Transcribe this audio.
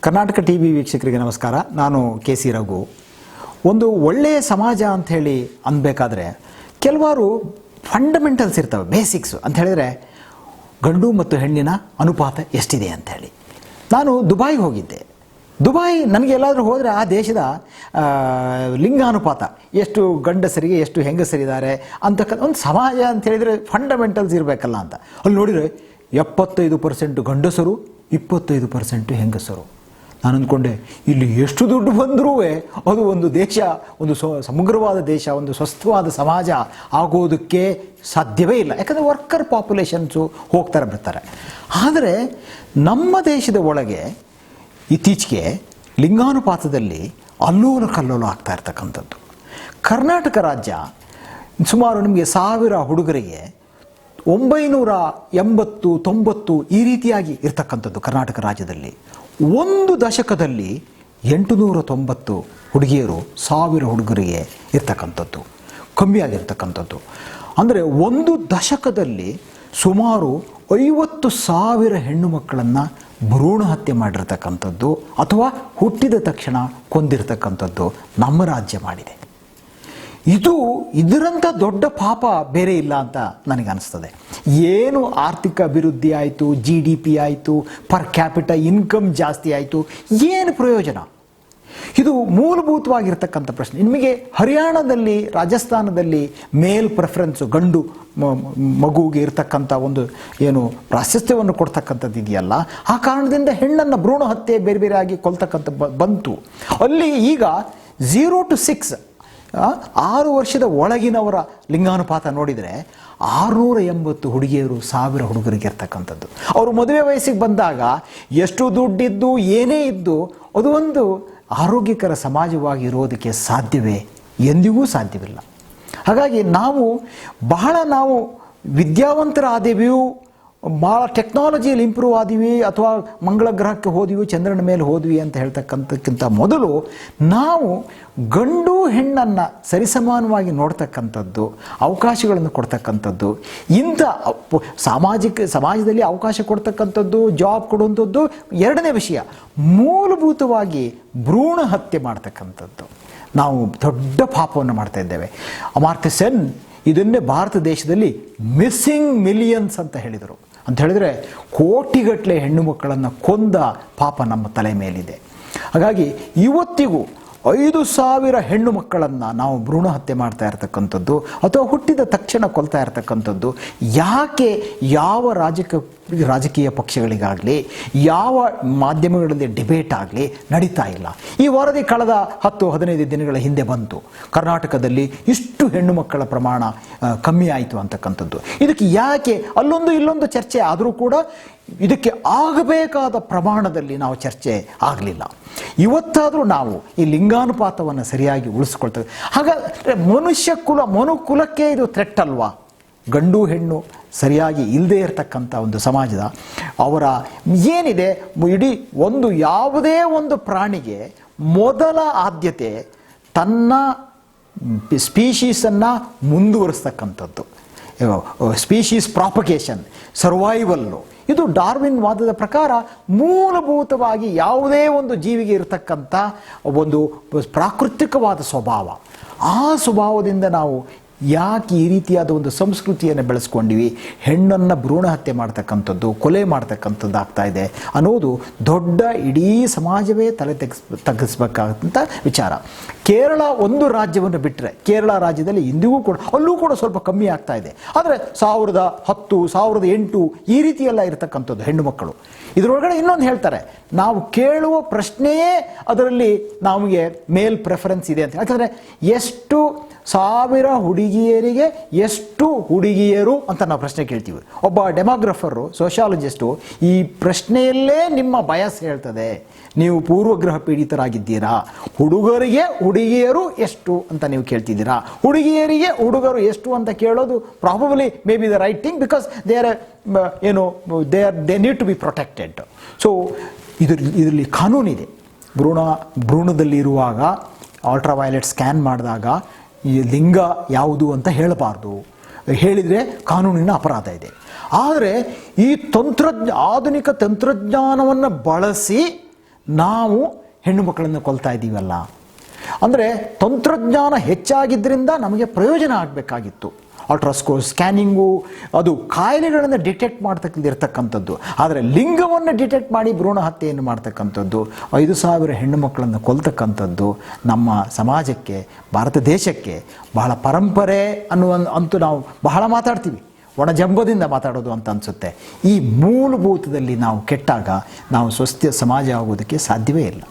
Karnataka TV ವೀಕ್ಷಕರಿಗೆ ನಮಸ್ಕಾರ. ನಾನು ಕೆ.ಸಿ. ರಘು. ಒಂದು ಒಳ್ಳೆಯ ಸಮಾಜ ಅಂಥೇಳಿ ಅನ್ಬೇಕಾದ್ರೆ ಕೆಲವಾರು ಫಂಡಮೆಂಟಲ್ಸ್ ಇರ್ತವೆ, ಬೇಸಿಕ್ಸು ಅಂತ ಹೇಳಿದರೆ ಗಂಡು ಮತ್ತು ಹೆಣ್ಣಿನ ಅನುಪಾತ ಎಷ್ಟಿದೆ ಅಂಥೇಳಿ. ನಾನು ದುಬೈಗೆ ಹೋಗಿದ್ದೆ. ದುಬೈ ನನಗೆ ಎಲ್ಲಾದರೂ ಹೋದರೆ ಆ ದೇಶದ ಲಿಂಗಾನುಪಾತ ಎಷ್ಟು ಗಂಡಸರಿಗೆ ಎಷ್ಟು ಹೆಂಗಸರಿದ್ದಾರೆ ಅಂತಕ್ಕಂಥ ಒಂದು ಸಮಾಜ ಅಂತ ಹೇಳಿದರೆ ಫಂಡಮೆಂಟಲ್ಸ್ ಇರಬೇಕಲ್ಲ ಅಂತ. ಅಲ್ಲಿ ನೋಡಿದರೆ 75% ಗಂಡಸರು, 25% ಹೆಂಗಸರು. ನಾನು ಅಂದ್ಕೊಂಡೆ ಇಲ್ಲಿ ಎಷ್ಟು ದುಡ್ಡು ಬಂದರೂ ಅದು ಒಂದು ದೇಶ, ಒಂದು ಸಮಗ್ರವಾದ ದೇಶ, ಒಂದು ಸ್ವಸ್ಥವಾದ ಸಮಾಜ ಆಗೋದಕ್ಕೆ ಸಾಧ್ಯವೇ ಇಲ್ಲ. ಯಾಕಂದರೆ ವರ್ಕರ್ ಪಾಪ್ಯುಲೇಷನ್ಸು ಹೋಗ್ತಾರೆ ಬರ್ತಾರೆ. ಆದರೆ ನಮ್ಮ ದೇಶದ ಒಳಗೆ ಇತ್ತೀಚೆಗೆ ಲಿಂಗಾನುಪಾತದಲ್ಲಿ ಅಲ್ಲೋಲ ಕಲ್ಲೋಲ ಆಗ್ತಾ ಇರ್ತಕ್ಕಂಥದ್ದು. ಕರ್ನಾಟಕ ರಾಜ್ಯ ಸುಮಾರು ನಿಮಗೆ 1000 ಹುಡುಗರಿಗೆ 980, 90 ಈ ರೀತಿಯಾಗಿ ಇರ್ತಕ್ಕಂಥದ್ದು. ಕರ್ನಾಟಕ ರಾಜ್ಯದಲ್ಲಿ ಒಂದು ದಶಕದಲ್ಲಿ 890 ಹುಡುಗಿಯರು 1000 ಹುಡುಗರಿಗೆ ಇರ್ತಕ್ಕಂಥದ್ದು, ಕಮ್ಮಿಯಾಗಿರ್ತಕ್ಕಂಥದ್ದು. ಅಂದರೆ ಒಂದು ದಶಕದಲ್ಲಿ ಸುಮಾರು 50,000 ಹೆಣ್ಣು ಮಕ್ಕಳನ್ನು ಭ್ರೂಣ ಹತ್ಯೆ ಮಾಡಿರ್ತಕ್ಕಂಥದ್ದು ಅಥವಾ ಹುಟ್ಟಿದ ತಕ್ಷಣ ಕೊಂದಿರ್ತಕ್ಕಂಥದ್ದು ನಮ್ಮ ರಾಜ್ಯ ಮಾಡಿದೆ. ಇದರಂಥ ದೊಡ್ಡ ಪಾಪ ಬೇರೆ ಇಲ್ಲ ಅಂತ ನನಗನ್ನಿಸ್ತದೆ. ಏನು ಆರ್ಥಿಕ ಅಭಿವೃದ್ಧಿ ಆಯಿತು, GDP ಆಯಿತು, ಪರ್ ಕ್ಯಾಪಿಟ ಇನ್ಕಮ್ ಜಾಸ್ತಿ ಆಯಿತು, ಏನು ಪ್ರಯೋಜನ? ಇದು ಮೂಲಭೂತವಾಗಿರ್ತಕ್ಕಂಥ ಪ್ರಶ್ನೆ. ನಿಮಗೆ ಹರಿಯಾಣದಲ್ಲಿ, ರಾಜಸ್ಥಾನದಲ್ಲಿ ಮೇಲ್ ಪ್ರೆಫರೆನ್ಸು, ಗಂಡು ಮಗುವಿಗೆ ಇರ್ತಕ್ಕಂಥ ಒಂದು ಏನು ಪ್ರಾಶಸ್ತ್ಯವನ್ನು ಕೊಡ್ತಕ್ಕಂಥದ್ದು ಇದೆಯಲ್ಲ, ಆ ಕಾರಣದಿಂದ ಹೆಣ್ಣನ್ನು ಭ್ರೂಣ ಹತ್ಯೆ ಬೇರೆ ಬೇರೆ ಆಗಿ ಕೊಲ್ತಕ್ಕಂಥ ಬಂತು. ಅಲ್ಲಿ ಈಗ 0 to 6 6 ವರ್ಷದ ಒಳಗಿನವರ ಲಿಂಗಾನುಪಾತ ನೋಡಿದರೆ 680 ಹುಡುಗಿಯರು 1000 ಹುಡುಗರಿಗೆ ಇರ್ತಕ್ಕಂಥದ್ದು. ಅವರು ಮದುವೆ ವಯಸ್ಸಿಗೆ ಬಂದಾಗ ಎಷ್ಟು ದುಡ್ಡಿದ್ದು ಏನೇ ಇದ್ದು ಅದು ಒಂದು ಆರೋಗ್ಯಕರ ಸಮಾಜವಾಗಿ ಇರೋದಕ್ಕೆ ಸಾಧ್ಯವೇ? ಎಂದಿಗೂ ಸಾಧ್ಯವಿಲ್ಲ. ಹಾಗಾಗಿ ನಾವು ವಿದ್ಯಾವಂತರಾದೇವಿಯೂ, ಭಾಳ ಟೆಕ್ನಾಲಜಿಯಲ್ಲಿ ಇಂಪ್ರೂವ್ ಆದೀವಿ, ಅಥವಾ ಮಂಗಳ ಗ್ರಹಕ್ಕೆ ಹೋದ್ವಿ, ಚಂದ್ರನ ಮೇಲೆ ಹೋದ್ವಿ ಅಂತ ಹೇಳ್ತಕ್ಕಂಥಕ್ಕಿಂತ ಮೊದಲು ನಾವು ಗಂಡು ಹೆಣ್ಣನ್ನು ಸರಿಸಮಾನವಾಗಿ ನೋಡ್ತಕ್ಕಂಥದ್ದು, ಅವಕಾಶಗಳನ್ನು ಕೊಡ್ತಕ್ಕಂಥದ್ದು, ಇಂಥ ಸಮಾಜದಲ್ಲಿ ಅವಕಾಶ ಕೊಡ್ತಕ್ಕಂಥದ್ದು, ಜಾಬ್ ಕೊಡುವಂಥದ್ದು ಎರಡನೇ ವಿಷಯ. ಮೂಲಭೂತವಾಗಿ ಭ್ರೂಣ ಹತ್ಯೆ ಮಾಡ್ತಕ್ಕಂಥದ್ದು ನಾವು ದೊಡ್ಡ ಪಾಪವನ್ನು ಮಾಡ್ತಾ ಇದ್ದೇವೆ. ಅಮಾರ್ತ್ಯ ಸೆನ್ ಇದನ್ನೇ ಭಾರತ ದೇಶದಲ್ಲಿ ಮಿಸ್ಸಿಂಗ್ ಮಿಲಿಯನ್ಸ್ ಅಂತ ಹೇಳಿದರು. ಅಂತ ಹೇಳಿದರೆ ಕೋಟಿಗಟ್ಟಲೆ ಹೆಣ್ಣು ಮಕ್ಕಳನ್ನು ಕೊಂದ ಪಾಪ ನಮ್ಮ ತಲೆ ಮೇಲಿದೆ. ಹಾಗಾಗಿ ಇವತ್ತಿಗೂ 5,000 ಹೆಣ್ಣು ಮಕ್ಕಳನ್ನು ನಾವು ಭ್ರೂಣ ಹತ್ಯೆ ಮಾಡ್ತಾ ಇರ್ತಕ್ಕಂಥದ್ದು ಅಥವಾ ಹುಟ್ಟಿದ ತಕ್ಷಣ ಕೊಲ್ತಾ ಇರ್ತಕ್ಕಂಥದ್ದು ಯಾಕೆ? ಯಾವ ರಾಜಕೀಯ ಪಕ್ಷಗಳಿಗಾಗಲಿ, ಯಾವ ಮಾಧ್ಯಮಗಳಲ್ಲಿ ಡಿಬೇಟ್ ಆಗಲಿ ನಡೀತಾ ಇಲ್ಲ. ಈ ವರದಿ ಕಳೆದ 10-15 ದಿನಗಳ ಹಿಂದೆ ಬಂತು. ಕರ್ನಾಟಕದಲ್ಲಿ ಇಷ್ಟು ಹೆಣ್ಣು ಮಕ್ಕಳ ಪ್ರಮಾಣ ಕಮ್ಮಿ ಆಯಿತು ಅಂತಕ್ಕಂಥದ್ದು. ಇದಕ್ಕೆ ಯಾಕೆ? ಅಲ್ಲೊಂದು ಇಲ್ಲೊಂದು ಚರ್ಚೆ ಆದರೂ ಕೂಡ ಇದಕ್ಕೆ ಆಗಬೇಕಾದ ಪ್ರಮಾಣದಲ್ಲಿ ನಾವು ಚರ್ಚೆ ಆಗಲಿಲ್ಲ. ಇವತ್ತಾದರೂ ನಾವು ಈ ಲಿಂಗಾನುಪಾತವನ್ನು ಸರಿಯಾಗಿ ಉಳಿಸ್ಕೊಳ್ತೇವೆ. ಹಾಗಾದರೆ ಮನುಕುಲಕ್ಕೆ ಇದು ಥ್ರೆಟ್ ಅಲ್ವಾ? ಗಂಡು ಹೆಣ್ಣು ಸರಿಯಾಗಿ ಇಲ್ಲದೆ ಇರತಕ್ಕಂಥ ಒಂದು ಸಮಾಜದ ಅವರ ಏನಿದೆ, ಇಡೀ ಯಾವುದೇ ಒಂದು ಪ್ರಾಣಿಗೆ ಮೊದಲ ಆದ್ಯತೆ ತನ್ನ ಸ್ಪೀಶೀಸನ್ನು ಮುಂದುವರಿಸ್ತಕ್ಕಂಥದ್ದು, ಸ್ಪೀಶೀಸ್ ಪ್ರಾಪಗೇಷನ್, ಸರ್ವೈವಲ್ಲು. ಇದು ಡಾರ್ವಿನ್ ವಾದದ ಪ್ರಕಾರ ಮೂಲಭೂತವಾಗಿ ಯಾವುದೇ ಒಂದು ಜೀವಿಗೆ ಇರತಕ್ಕಂಥ ಒಂದು ಪ್ರಾಕೃತಿಕವಾದ ಸ್ವಭಾವ. ಆ ಸ್ವಭಾವದಿಂದ ನಾವು ಯಾಕೆ ಈ ರೀತಿಯಾದ ಒಂದು ಸಂಸ್ಕೃತಿಯನ್ನು ಬೆಳೆಸ್ಕೊಂಡಿವಿ? ಹೆಣ್ಣನ್ನು ಭ್ರೂಣ ಹತ್ಯೆ ಮಾಡ್ತಕ್ಕಂಥದ್ದು, ಕೊಲೆ ಮಾಡ್ತಕ್ಕಂಥದ್ದು ಆಗ್ತಾ ಇದೆ ಅನ್ನೋದು ದೊಡ್ಡ ಇಡೀ ಸಮಾಜವೇ ತಲೆ ತಗ್ಗಿಸ್ಬೇಕಾದಂಥ ವಿಚಾರ. ಕೇರಳ ಒಂದು ರಾಜ್ಯವನ್ನು ಬಿಟ್ಟರೆ, ಕೇರಳ ರಾಜ್ಯದಲ್ಲಿ ಇಂದಿಗೂ ಕೂಡ ಅಲ್ಲೂ ಕೂಡ ಸ್ವಲ್ಪ ಕಮ್ಮಿ ಆಗ್ತಾ ಇದೆ. ಆದರೆ 2010, 2008 ಈ ರೀತಿಯೆಲ್ಲ ಇರತಕ್ಕಂಥದ್ದು ಹೆಣ್ಣು ಮಕ್ಕಳು. ಇದರೊಳಗಡೆ ಇನ್ನೊಂದು ಹೇಳ್ತಾರೆ, ನಾವು ಕೇಳುವ ಪ್ರಶ್ನೆಯೇ ಅದರಲ್ಲಿ ನಮಗೆ ಮೇಲ್ ಪ್ರೆಫರೆನ್ಸ್ ಇದೆ ಅಂತ. ಯಾಕಂದರೆ ಎಷ್ಟು 1000 ಹುಡುಗಿಯರಿಗೆ ಎಷ್ಟು ಹುಡುಗಿಯರು ಅಂತ ನಾವು ಪ್ರಶ್ನೆ ಕೇಳ್ತೀವಿ. ಒಬ್ಬ ಡೆಮೋಗ್ರಫರು, ಸೋಷಿಯಾಲಜಿಸ್ಟು ಈ ಪ್ರಶ್ನೆಯಲ್ಲೇ ನಿಮ್ಮ ಬಯಸ್ ಹೇಳ್ತದೆ, ನೀವು ಪೂರ್ವಗ್ರಹ ಪೀಡಿತರಾಗಿದ್ದೀರಾ, ಹುಡುಗರಿಗೆ ಹುಡುಗಿಯರು ಎಷ್ಟು ಅಂತ ನೀವು ಕೇಳ್ತಿದ್ದೀರಾ, ಹುಡುಗಿಯರಿಗೆ ಹುಡುಗರು ಎಷ್ಟು ಅಂತ ಕೇಳೋದು probably may be the right thing, because they need to be protected. So ಇದರಲ್ಲಿ ಕಾನೂನಿದೆ. ಭ್ರೂಣದಲ್ಲಿ ಇರುವಾಗ ಅಲ್ಟ್ರಾವೈಲೆಟ್ ಸ್ಕ್ಯಾನ್ ಮಾಡಿದಾಗ ಈ ಲಿಂಗ ಯಾವುದು ಅಂತ ಹೇಳಬಾರ್ದು, ಹೇಳಿದರೆ ಕಾನೂನಿನ ಅಪರಾಧ ಇದೆ. ಆದರೆ ಈ ಆಧುನಿಕ ತಂತ್ರಜ್ಞಾನವನ್ನು ಬಳಸಿ ನಾವು ಹೆಣ್ಣು ಮಕ್ಕಳನ್ನು ಕೊಲ್ತಾ ಇದ್ದೀವಲ್ಲ. ಅಂದರೆ ತಂತ್ರಜ್ಞಾನ ಹೆಚ್ಚಾಗಿದ್ದರಿಂದ ನಮಗೆ ಪ್ರಯೋಜನ ಆಗಬೇಕಾಗಿತ್ತು. ಅಲ್ಟ್ರಾಸ್ಕೋಪ್ ಸ್ಕ್ಯಾನಿಂಗು ಅದು ಕಾಯಿಲೆಗಳನ್ನು ಡಿಟೆಕ್ಟ್ ಮಾಡ್ತಕ್ಕಂಥದ್ದು. ಆದರೆ ಲಿಂಗವನ್ನು ಡಿಟೆಕ್ಟ್ ಮಾಡಿ ಭ್ರೂಣ ಹತ್ಯೆಯನ್ನು ಮಾಡ್ತಕ್ಕಂಥದ್ದು, 5,000 ಹೆಣ್ಣು ಮಕ್ಕಳನ್ನು ಕೊಲ್ತಕ್ಕಂಥದ್ದು ನಮ್ಮ ಸಮಾಜಕ್ಕೆ, ಭಾರತ ದೇಶಕ್ಕೆ ಬಹಳ ಪರಂಪರೆ ಅಂತೂ ನಾವು ಬಹಳ ಮಾತಾಡ್ತೀವಿ, ಒಣಜಂಬದಿಂದ ಮಾತಾಡೋದು ಅಂತ ಅನಿಸುತ್ತೆ. ಈ ಮೂಲಭೂತದಲ್ಲಿ ನಾವು ಕೆಟ್ಟಾಗ ನಾವು ಸ್ವಸ್ಥ ಸಮಾಜ ಆಗೋದಕ್ಕೆ ಸಾಧ್ಯವೇ ಇಲ್ಲ.